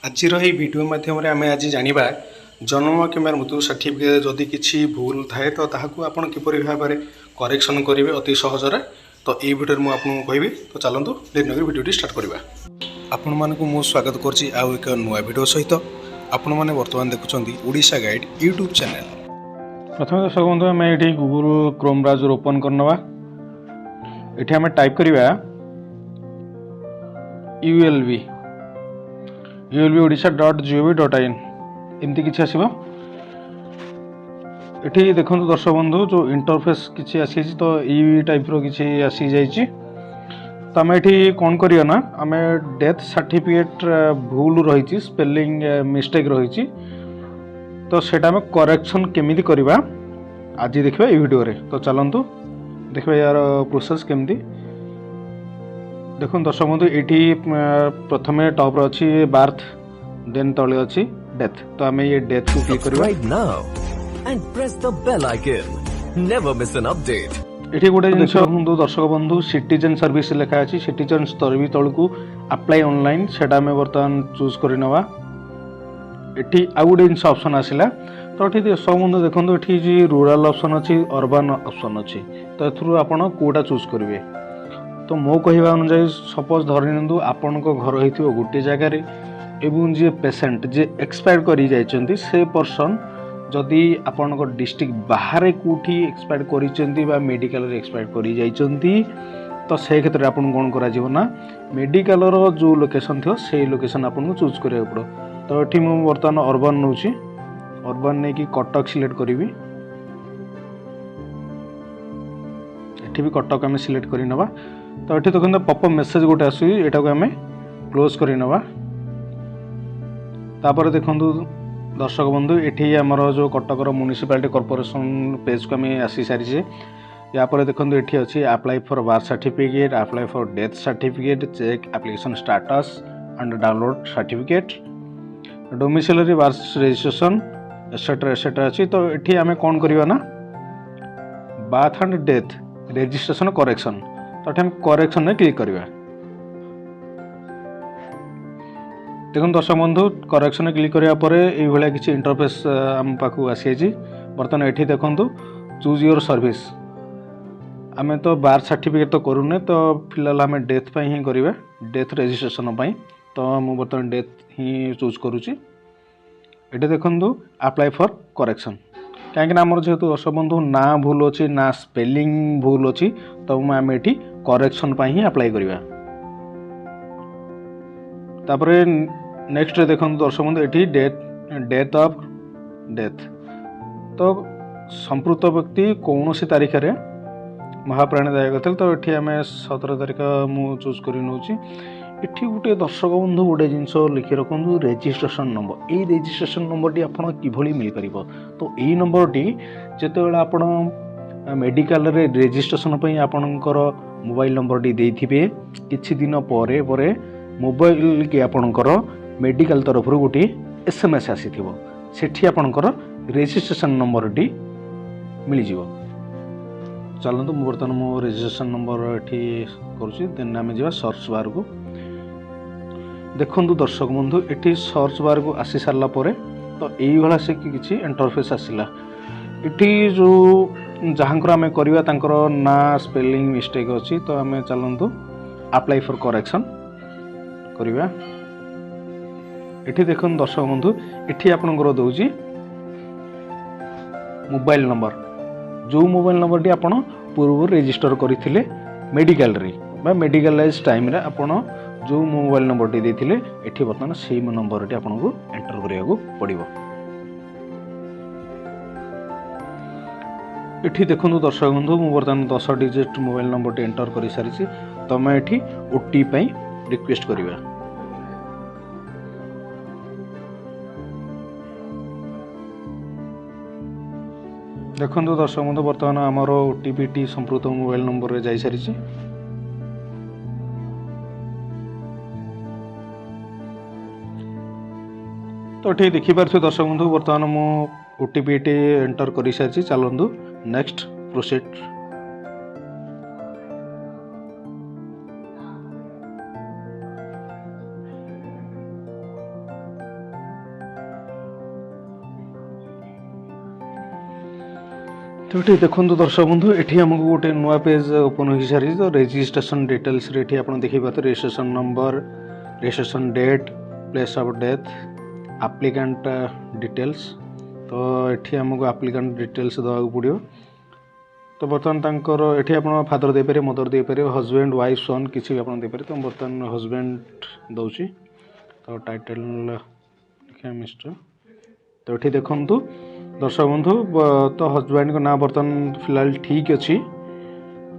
आज भिडियो माध्यम आम आज जाना जन्म कि मृत्यु सर्टिफिकेट जदि किसी भूल थाए तो ताकू आप किपर भाव में करेक्शन करेंगे अति सहजरे। तो ये भिडियो मुझे आपको कहबी। तो चलतु देर भिडियो स्टार्ट करवा। आपण मानक मु स्वागत करछि आउ एक नुआ भिडियो सहित। आपण माने वर्तमान देखुछंती ओडिशा गाइड यूट्यूब चैनल। प्रथम दर्शक बंधु आम ये गूगल क्रोम ब्राउजर ओपन करनवा। ये आम टाइप करवा ulb.odisha.gov.in एमती किसी आसो। ये देखो दर्शक बंधु जो इंटरफेस किसी आसी तो ये टाइप रो किसी आसी जाइए। तो आम ये कौन करिया ना आम डेथ सर्टिफिकेट भूल रही स्पेलिंग मिस्टेक रही तो सेटा आम करेक्शन केमिति करवा आज देखा ये वीडियो रे। तो चलतु देखा यार प्रोसेस केमती। देखो दर्शक बंधु ये प्रथम टॉप अच्छी बार्थ देन तले अच्छी डेथ। तो आम ये डेथ को क्लिक करवा। ये गोटे जिन देखो दर्शक बंधु सिटीजन सर्विस लिखा अच्छी सिटीजन सर्विस तल को अप्लाई ऑनलाइन से बर्तमान चूज करवा। ये आउ गोटे जिन ऑप्शन आसला तो ये दर्शक बंधु देखो ये रूराल ऑप्शन अच्छी अर्बन ऑप्शन अच्छी। तो एथरू आपड़ कौटा चूज करेंगे। तो मो कहवा अनुसार सपोज धरी नियंतु आपण घर हो गोटे जगार एवं जी पेसेंट जे एक्सपायर कर से पर्सन जदि आपण डिस्ट्रिक्ट बाहर कौटी एक्सपायर कर मेडिकल एक्सपायर कर तो से क्षेत्र में आपन कौन करा मेडिकल जो लोकेशन थी से लोकेशन आपको चूज करा पड़ो। तो ये मुझे बर्तमान अर्बन नौ अर्बन नहीं कि कटक सिलेक्ट करी। ये भी कटक आम सिलेक्ट कर नवा। तो ये देखते पॉपअप मेसेज गोटे आसूँ को आम क्लोज कर नवा। तापर देखु दर्शक बंधु ये आमर जो कटकर म्यूनिसिपालिटी कॉर्पोरेशन पेज को आम आसी सारी। यापर देखो ये अच्छी apply for birth certificate apply for death certificate check application status and download certificate domiciliary birth registration etcetera etcetera अच्छी। तो ये आम कौन करवा ना birth and death registration correction. तो ये करेक्शन में क्लिक करवा। देखो दर्शक बंधु करेक्शन में क्लिक करा ये किसी इंटरफेस आम पाखु आसी। बर्तमान ये देखो चूज योर सर्विस आम तो बार्थ सर्टिफिकेट तो करूने तो फिलहाल आम डेथ पर ही करवा डेथ रजिस्ट्रेशन पाई। तो मुझे बर्तमान डेथ ही चूज करुच्ची। ये देखो अप्लाई फॉर करेक्शन कहीं आमर जेहेतु दर्शक बंधु ना भूल अच्छी ना स्पेलिंग भूल अच्छी तो आम ये करेक्शन ही अप्लाई करवा। तापर नेक्स्ट देखो दर्शक बंधु ये डेथ ऑफ डेथ। तो संपृक्त व्यक्ति कौन सी तारीख रे महाप्राणी दायक थे। तो ये आम 17 तारीख मु चूज कर नौची। ये गोटे दर्शक बंधु गोटे जिनस लिखि रखु रेजिस्ट्रेशन नंबर। ये रेजिस्ट्रेशन नंबर टी आपड़ किभली मिल पार। तो यही नंबर टी जिते आपण मेडिकल रे रेजिस्ट्रेशन आपणकर मोबाइल नंबर टी देथिबे किछि दिन परे परे मोबाइल की आपणकर मेडिकल तरफ गोटे SMS आसीथिबो सेठी आपणकर रेजिस्ट्रेशन नंबर टी मिल जिवो। चलतु बर्तमान मो रेजिस्ट्रेशन नंबर ये करुँची। देन आम जा सर्च बार को। देखु दर्शक बंधु ये सर्च बार को आसी सारा तो यही से किसी इंटरफेस आसला। ये जो जहाँकर आम करवा तांकर ना स्पेलिंग मिस्टेक अच्छी। तो आम चलतु अप्लाई फॉर करेक्शन करवा। ये देखो दर्शक बंधु ये आपंकर दूसरी मोबाइल नंबर जो मोबाइल नंबर टी आपन पूर्व रजिस्टर करथिले मेडिकल रे बा मेडिकलाइज टाइम रे आपन जो मोबाइल नंबर टी देथिले एठी बर्तमान सेम नंबर टी आपन को एंटर करिया पड़िबो। एठी देखंतु दर्शक बंधु मु बर्तमान 10 digit mobile number T enter करि सारिछि। तो मैं एठी ओटीपी पई रिक्वेस्ट करिवा। देखो दर्शक बंधु बर्तमान आमर ओटीपी टी संपूर्ण मोबाइल नंबर रे जाई सारी। तो ये देखिपारे दर्शक बंधु बर्तमान मो ओटीपी टी एंटर कर सारी। चलतु नेक्स्ट प्रोसीड। तो ये देखो दर्शक बंधु ये आमको गोटे नुआ पेज ओपन हो सारी तो रेजिस्ट्रेशन डिटेल्स रे आप देखिए registration number registration date place of death applicant details तो ये आमको एप्लिकेंट डिटेल्स देवा पड़ो तो बर्तमान तांकर ये आप फादर देपर मदर देपर हजबैंड वाइफ सन किसी भी आप देपर तो बर्तमान हजबैंड दूसरी तो टाइटल देखिए मिस्टर तो ये देखु दर्शक बंधु तो हजबैंड को ना बर्तमान फिलहाल ठीक अच्छी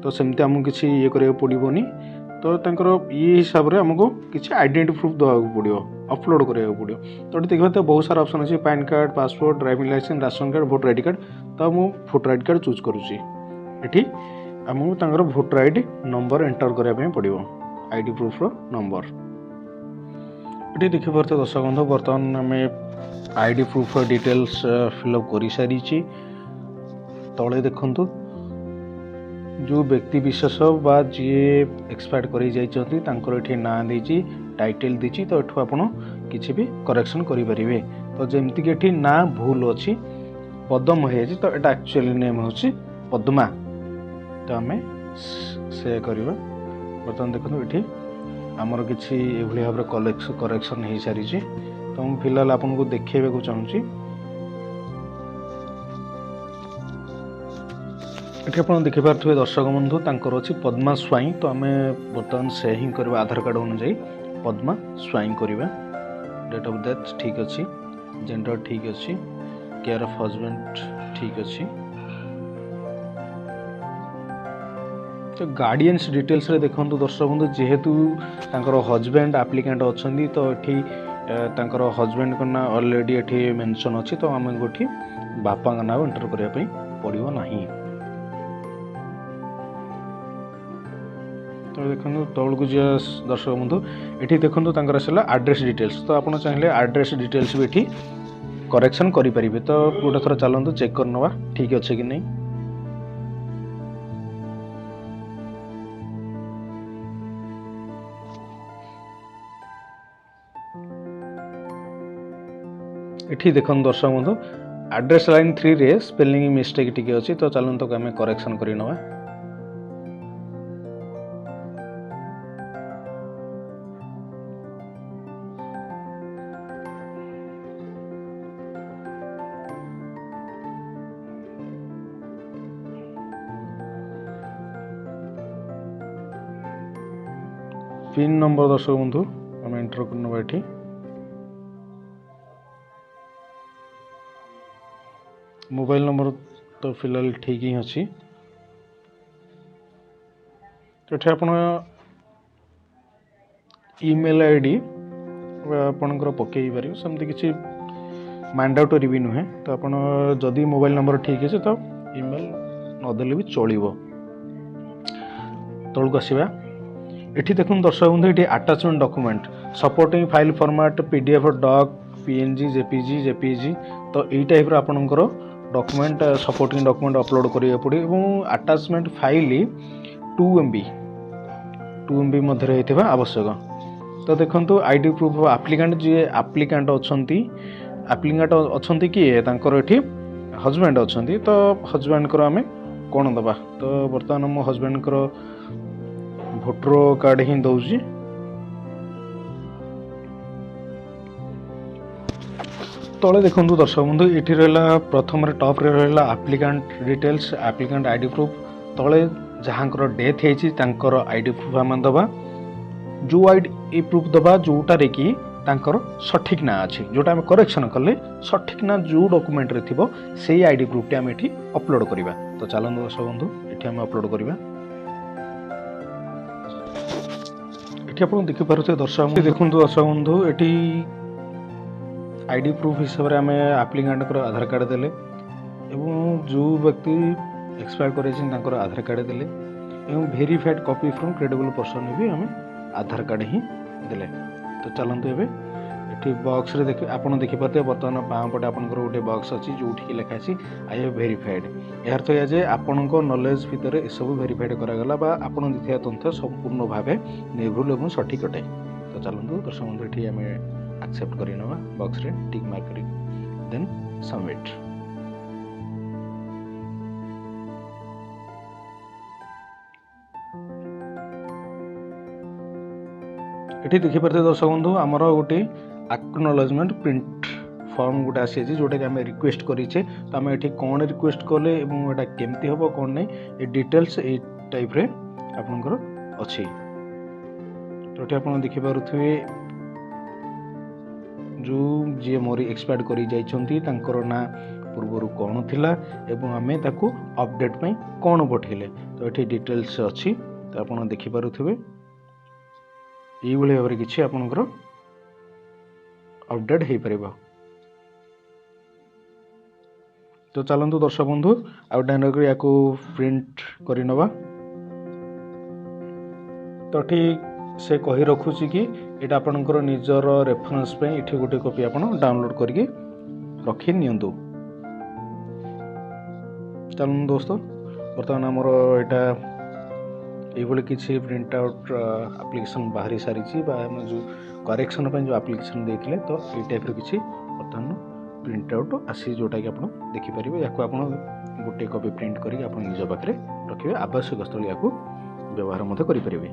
तो सेमती आमको किसी ये करा पड़ोनी तो तांकर ये हिसाब से आमको किसी आइडेंटिटी प्रूफ देवाक पड़ो अपलोड कराया पड़ो तो ये देखिए तो बहुत सारा ऑप्शन अच्छी PAN card passport driving licence ration card voter ID card तो मुझे भोटर आईडी कार्ड चूज करुँची ये आमको भोटर आईडी नंबर एंटर करने पड़ो आईडी प्रूफ नंबर ये देखिए दर्शक बंधु बर्तमान आम आईडी प्रूफ डिटेल्स फिलअप कर सारी तले देखु जो व्यक्ति विशेष बा जी एक्सपायर कर ना देती टाइटल देती तो ये आप किसी भी करेक्शन करें तो जमती कि ये ना भूल अच्छी पद्म हो तो ये एक्चुअली नेम हूँ पद्मा तो आम से करवा बर्तमान देखो ये आमर किसी भाई भाव करेक्शन हो सारी तो मुझे फिलहाल आपको देखा चाहूँगी ये आप देखिपे दर्शक बंधु तांकर अच्छी पद्मा स्वाई तो आम बर्तमान से ही करवा आधार कार्ड अनुजाई पद्मा स्वाई करवा डेट ऑफ डेथ ठीक अच्छी जेंडर ठीक अच्छी केयर ऑफ हस्बैंड ठीक अच्छी तो गार्डियंस डिटेल्स रे देखो दर्शक बंधु जेहेतु तांकर हस्बैंड एप्लिकेंट अच्छा तो ये तांकर हस्बैंड का ना ऑलरेडी ये मेंशन अच्छी तो आम गोटी बापा का ना एंटर करने पड़ो ना तो देखो तौक जी दर्शक बंधु ये देखो आसला एड्रेस डिटेल्स तो आप चाहिए एड्रेस डिटेल्स भी ये करेक्शन करें तो गोटे थर चलते चेक कर नवा ठीक अच्छे कि नहीं ये देखो दर्शक बंधु एड्रेस लाइन 3 रे स्पेलिंग मिस्टेक टी अच्छी तो चलते तो आम करेक्शन कर नवा पिन नंबर दर्शक बंधु आम एंटर कर नवा ये मोबाइल नंबर तो फिलहाल ठीक ही अच्छी तो ये आप ईमेल आईडी आपणकर पकई पारे सेमती किसी मैंडेटरी भी नुहे तो आप जदि मोबाइल नंबर ठीक है तो ईमेल नदेले भी चलो तौक आसवा ये देखो दर्शक बंधु ये attachment document supporting file format PDF DOC PNG JPG JPG तो यही टाइप आपणकर डॉक्यूमेंट सपोर्टिंग डॉक्यूमेंट अपलोड करिया पड़े और अटैचमेंट फाइल 2 MB मध्य होता आवश्यक तो देखो आईडी प्रूफ ऑफ एप्लिकेंट जी एप्लिकेंट अच्छा किए ये हजबैंड अच्छा तो हजबैंड को आम कौन दबा तो बर्तमान मो हजबैंड को भोटर कार्ड ही दौची तले देखो दर्शक बंधु ये रहा प्रथम टॉप रे रहा applicant details applicant ID proof तले जहाँकर डेथ होकर आईडी प्रूफ आम दबा जो आईडी प्रूफ दबा जोटारे कि तांकर सठिक ना अच्छी जोटा आम करेक्शन कले सठिक ना जो डॉक्यूमेंट रे थिबो से आईडी प्रूफ आम ये अपलोड करवा तो चलते दर्शक बंधु ये आम अपलोड करवा ये आप देखिपे दर्शक देखो दर्शक बंधु ये आईडी प्रूफ हिसाब से आम एप्लिकेंट को आधार कार्ड देले एवं जो व्यक्ति एक्सपायर कर आधार कार्ड देले एवं verified copy from credible person भी आम आधार कार्ड ही देले तो चलते ये बॉक्स रे देख आप देखिपे बर्तमान बाँ पटे आप गोटे बॉक्स अच्छी जो लिखाई आई हैव वेरीफाइड यार तो जे आपण नॉलेज भितर यू वेरीफाइड करागला आप तथ्य संपूर्ण भाव निर्भुल और सठिक अटे तो चलते दर्शक बंधु ये आम एक्सेप्ट कर बॉक्स रे टिक मार्क कर देन सबमिट ଏଠି ଦେଖିପାରୁଥିବେ ଦର୍ଶକ ବନ୍ଧୁ ଆମର ଗୋଟେ ଆକ୍ନୋଲେଜମେଣ୍ଟ ପ୍ରିଣ୍ଟ ଫର୍ମ ଗୋଟେ ଆସିଛି ଯେଉଁଟାକି ଆମେ ରିକ୍ୱେଷ୍ଟ କରିଛେ। ତ ଆମେ ଏଠି କ'ଣ ରିକ୍ୱେଷ୍ଟ କଲେ ଏବଂ ଏଇଟା କେମିତି ହେବ କ'ଣ ନାହିଁ ଏ ଡିଟେଲ୍ସ ଏଇ ଟାଇପ୍ରେ ଆପଣଙ୍କର ଅଛି। ତ ଏଠି ଆପଣ ଦେଖିପାରୁଥିବେ ଯେଉଁ ଯିଏ ମରି ଏକ୍ସପାୟାର୍ଡ କରି ଯାଇଛନ୍ତି ତାଙ୍କର ନାଁ ପୂର୍ବରୁ କ'ଣ ଥିଲା ଏବଂ ଆମେ ତାକୁ ଅପଡ଼େଟ୍ ପାଇଁ କ'ଣ ପଠାଇଲେ। ତ ଏଠି ଡିଟେଲ୍ସ ଅଛି। ତ ଆପଣ ଦେଖିପାରୁଥିବେ ଏଇଭଳି ଭାବରେ କିଛି ଆପଣଙ୍କର ଅପଡ଼େଟ୍ ହେଇପାରିବ। ତ ଚାଲନ୍ତୁ ଦର୍ଶକ ବନ୍ଧୁ ଆଉ ଡାଇରେକ୍ଟ ୟାକୁ ପ୍ରିଣ୍ଟ କରି ନେବା। ତ ଏଠି ସେ କହି ରଖୁଛି କି ଏଇଟା ଆପଣଙ୍କର ନିଜର ରେଫରେନ୍ସ ପାଇଁ ଏଠି ଗୋଟେ କପି ଆପଣ ଡାଉନଲୋଡ଼ କରିକି ରଖି ନିଅନ୍ତୁ। ଚାଲନ୍ତୁ ଦୋସ୍ତ ବର୍ତ୍ତମାନ ଆମର ଏଇଟା এইভাবে কিছু প্রিন্ট আউট আপ্লিকেসন বাহারি সারিছি বা আমি যে করেকশন ପାଇଁ ଯେଉଁ ଆପ୍ଲିକେସନ୍ ଦେଇଥିଲେ ତ ଏଇ ଟାଇପ୍ର କିଛି ବର୍ତ୍ତମାନ ପ୍ରିଣ୍ଟ ଆଉଟ୍ ଆସି ଯେଉଁଟାକି ଆପଣ ଦେଖିପାରିବେ। ୟାକୁ ଆପଣ ଗୋଟେ କପି ପ୍ରିଣ୍ଟ କରିକି ଆପଣ ନିଜ ପାଖରେ ରଖିବେ, ଆବଶ୍ୟକ ସ୍ଥଳେ ୟାକୁ ବ୍ୟବହାର ମଧ୍ୟ କରିପାରିବେ।